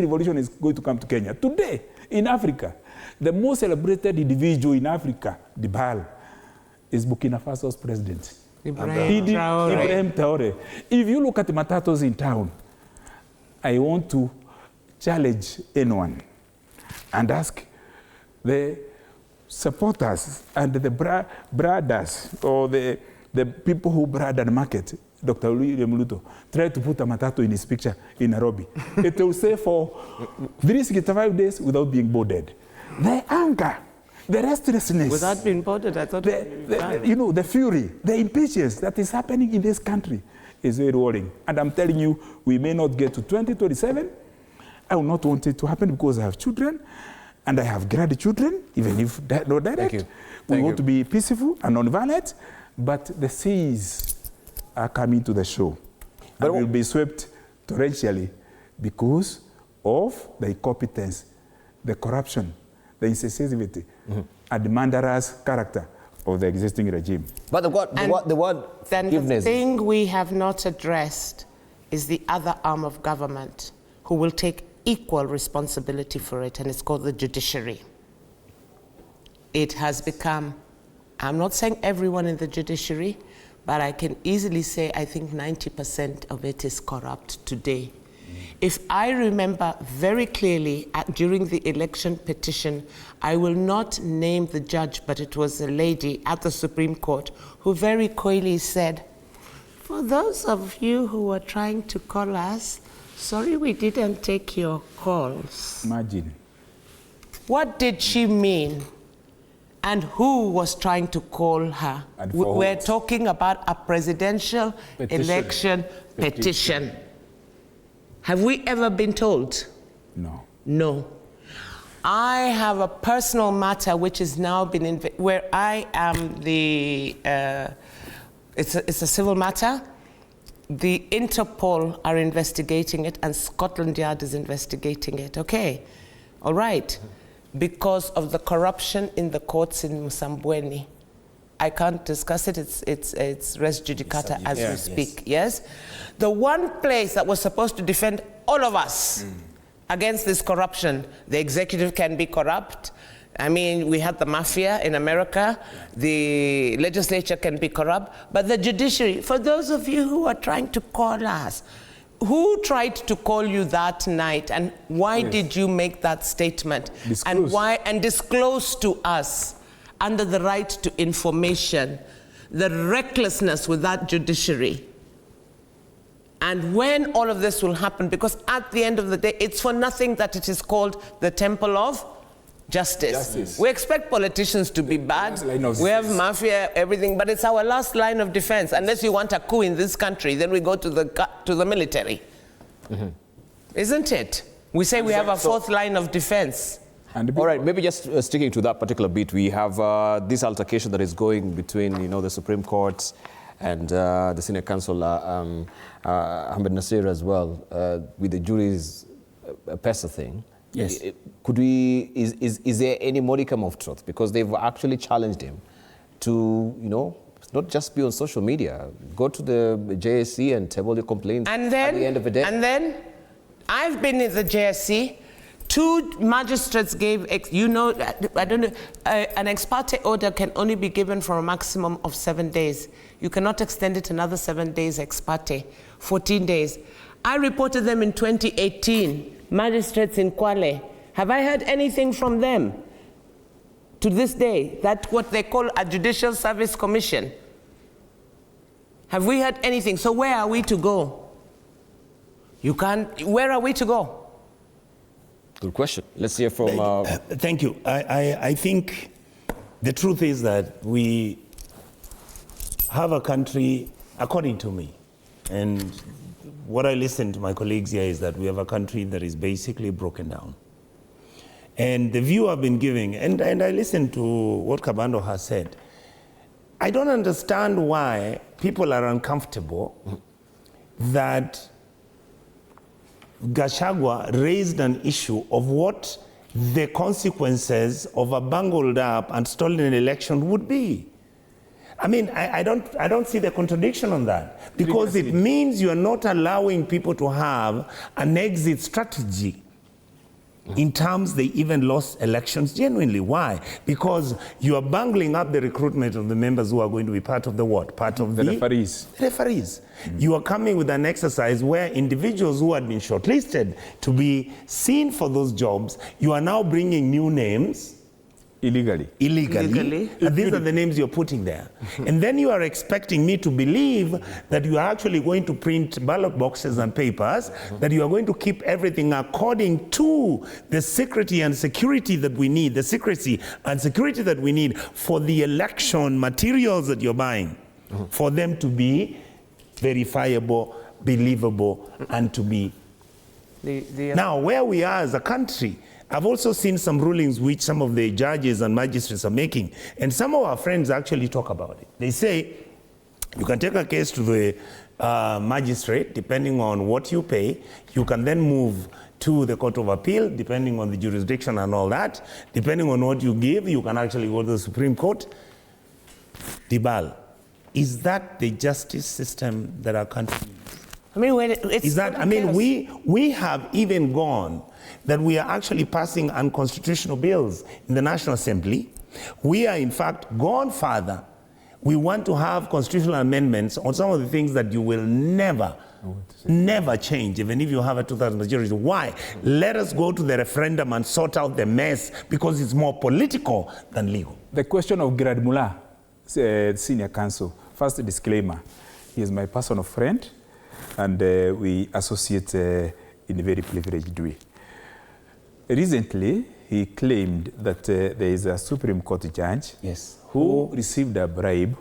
revolution is going to come to Kenya. Today, in Africa, the most celebrated individual in Africa, the Babel, is Burkina Faso's president. Ibrahim Traore. If you look at the matatos in town, I want to challenge anyone and ask the supporters and the brothers or the people who brother the market, Dr. William Ruto, try to put a matato in his picture in Nairobi. It will say for 365 days without being boarded. The anger, the restlessness. Without being boarded, I thought the fury, the impatience that is happening in this country is very worrying. And I'm telling you, we may not get to 2027. I will not want it to happen because I have children and I have grandchildren, even if not direct. We want to be peaceful and non-violent, but the seas are coming to the shore. But will be swept torrentially because of the incompetence, the corruption, the insensitivity, and the murderous character of the existing regime. But the word forgiveness. The thing we have not addressed is the other arm of government who will take equal responsibility for it, and it's called the judiciary. It has become, I'm not saying everyone in the judiciary, but I can easily say I think 90% of it is corrupt today. If I remember very clearly during the election petition, I will not name the judge, but it was a lady at the Supreme Court who very coyly said, for those of you who were trying to call us, sorry we didn't take your calls. Imagine. What did she mean? And who was trying to call her? We're talking about a presidential election petition. Have we ever been told? No. No. I have a personal matter which has now been, where I am the, it's a civil matter. The Interpol are investigating it and Scotland Yard is investigating it. Okay, all right. Because of the corruption in the courts in Msambweni. I can't discuss it, it's res judicata as we speak, yes? The one place that was supposed to defend all of us against this corruption, the executive can be corrupt. I mean, we had the mafia in America, the legislature can be corrupt, but the judiciary, for those of you who are trying to call us, who tried to call you that night and why did you make that statement? Disclose. And disclose to us under the right to information, the recklessness with that judiciary. And when all of this will happen, because at the end of the day, it's for nothing that it is called the temple of justice. We expect politicians to be bad. We have mafia, everything, but it's our last line of defense. Unless you want a coup in this country, then we go to the military. Isn't it? We say we have a fourth line of defense. All right, maybe just sticking to that particular bit, we have this altercation that is going between, the Supreme Court and the Senior Counsel, Ahmed Nasir as well, with the jury's PESA thing. Yes. Is there any modicum of truth? Because they've actually challenged him to, not just be on social media, go to the JSC and table your complaints at the end of the day. And then, I've been in the JSC. 2 magistrates gave, I don't know, an ex parte order can only be given for a maximum of 7 days. You cannot extend it another 7 days ex parte, 14 days. I reported them in 2018, magistrates in Kwale. Have I heard anything from them to this day? That's what they call a Judicial Service Commission. Have we heard anything? So where are we to go? Where are we to go? Good question. Let's hear from... Thank you. I think the truth is that we have a country, according to me, and what I listen to my colleagues here is that we have a country that is basically broken down. And the view I've been giving, and I listened to what Kabando has said, I don't understand why people are uncomfortable that Gachagua raised an issue of what the consequences of a bungled up and stolen election would be. I mean, I don't see the contradiction on that, because it means you are not allowing people to have an exit strategy In terms, they even lost elections genuinely. Why? Because you are bungling up the recruitment of the members who are going to be part of the what? Part of the referees. Referees. You are coming with an exercise where individuals who had been shortlisted to be seen for those jobs, you are now bringing new names. Illegally. And these are the names you're putting there. And then you are expecting me to believe that you are actually going to print ballot boxes and papers, that you are going to keep everything according to the secrecy and security that we need, the secrecy and security that we need for the election materials that you're buying, for them to be verifiable, believable, and to be. Now, where we are as a country, I've also seen some rulings which some of the judges and magistrates are making, and some of our friends actually talk about it. They say you can take a case to the magistrate, depending on what you pay. You can then move to the Court of Appeal, depending on the jurisdiction and all that. Depending on what you give, you can actually go to the Supreme Court. Dibal, is that the justice system that our country needs? I mean, when it's is that, I mean, we have even gone that we are actually passing unconstitutional bills in the National Assembly. We are, in fact, gone further. We want to have constitutional amendments on some of the things that you will never change, even if you have a 2/3 majority. Why? Let us go to the referendum and sort out the mess, because it's more political than legal. The question of Grad Mullah, senior counsel, first disclaimer, he is my personal friend, and we associate in a very privileged way. Recently, he claimed that there is a Supreme Court judge who received a bribe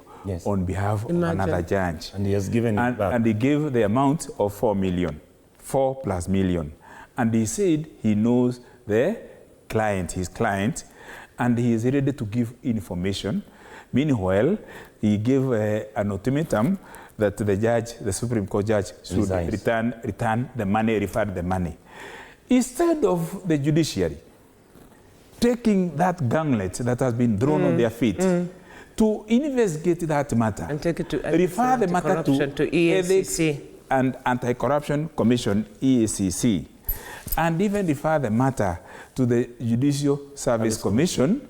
on behalf of another judge. And he has given it back. And he gave the amount of 4 million, 4+ million. And he said he knows the client, his client, and he is ready to give information. Meanwhile, he gave an ultimatum that the judge, the Supreme Court judge, should return the money, refund the money. Instead of the judiciary taking that gauntlet that has been thrown on their feet to investigate that matter and take it to refer the matter to EACC and Anti-Corruption Commission, EACC, and even refer the matter to the Judicial Service Commission,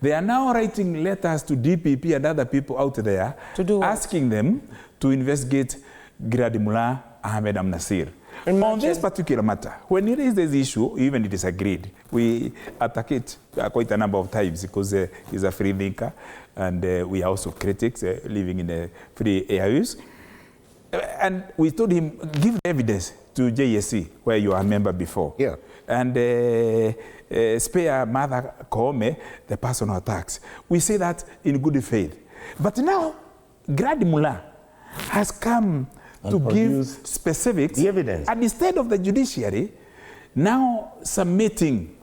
they are now writing letters to DPP and other people out there asking them to investigate Grad Mullah Ahmed Nasir. On this particular matter, when he raised this issue, even it is agreed, we attack it quite a number of times because he's a free thinker, and we are also critics living in a free areas. And we told him, give the evidence to JSC, where you are a member before. Yeah. And spare Mother Koome the personal attacks. We say that in good faith. But now, Grad Mullah has come to give specifics, the evidence. And instead of the judiciary now submitting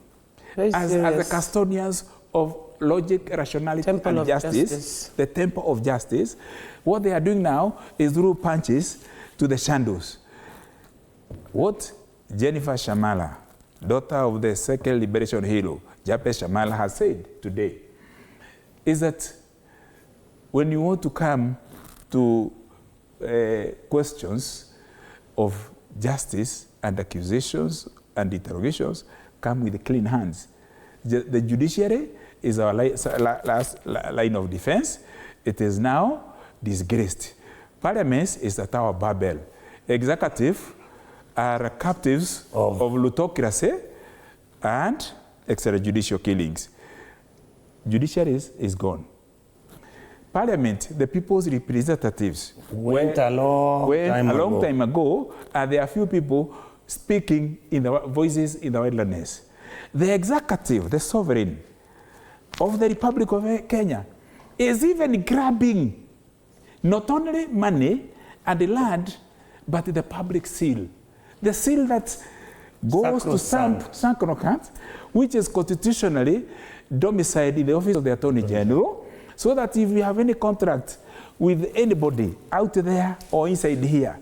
as the custodians of logic, rationality, and justice, the temple of justice, what they are doing now is through punches to the shandos. What Jennifer Shamala, daughter of the second liberation hero, Jape Shamala, has said today is that when you want to come to questions of justice and accusations and interrogations, come with clean hands. The judiciary is our last line of defense. It is now disgraced. Parliament is at our Babel. Executive are captives of plutocracy and extrajudicial killings. Judiciary is gone. Parliament, the people's representatives, went a long time ago, and there are few people speaking in the voices in the wilderness. The executive, the sovereign of the Republic of Kenya, is even grabbing not only money and the land, but the public seal. The seal that goes to Sankonokat, which is constitutionally domiciled in the office of the Attorney General, so that if we have any contract with anybody out there or inside here,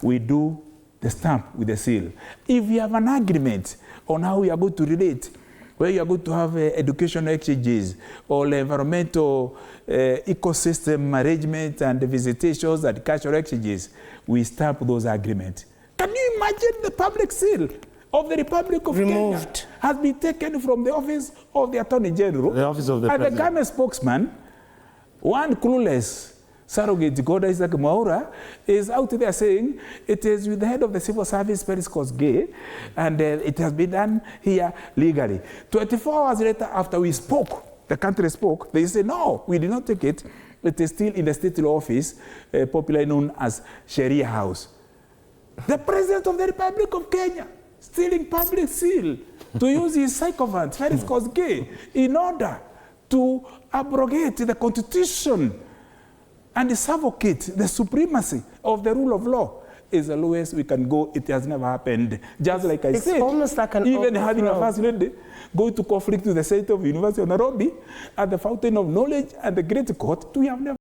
we do the stamp with the seal. If we have an agreement on how we are going to relate, where you are going to have educational exchanges or environmental ecosystem management and visitations and cultural exchanges, we stamp those agreements. Can you imagine the public seal of the Republic of Removed. Kenya has been taken from the office of the Attorney General. The office of the and President. the government spokesman, one clueless surrogate, God Isaac Mwaura, is out there saying it is with the head of the civil service, Felix Kosgei, and it has been done here legally. 24 hours later, after we spoke, the country spoke, they say, no, we did not take it. It is still in the state law office, popularly known as Sharia House. The President of the Republic of Kenya, stealing public seal to use his sycophant, Felix Kosgei, in order to abrogate the Constitution and suffocate the supremacy of the rule of law is the lowest we can go. It has never happened. Just like I said, almost like an even overthrow. having a first lady go to conflict with the Senate of University of Nairobi at the fountain of knowledge and the great court, we have never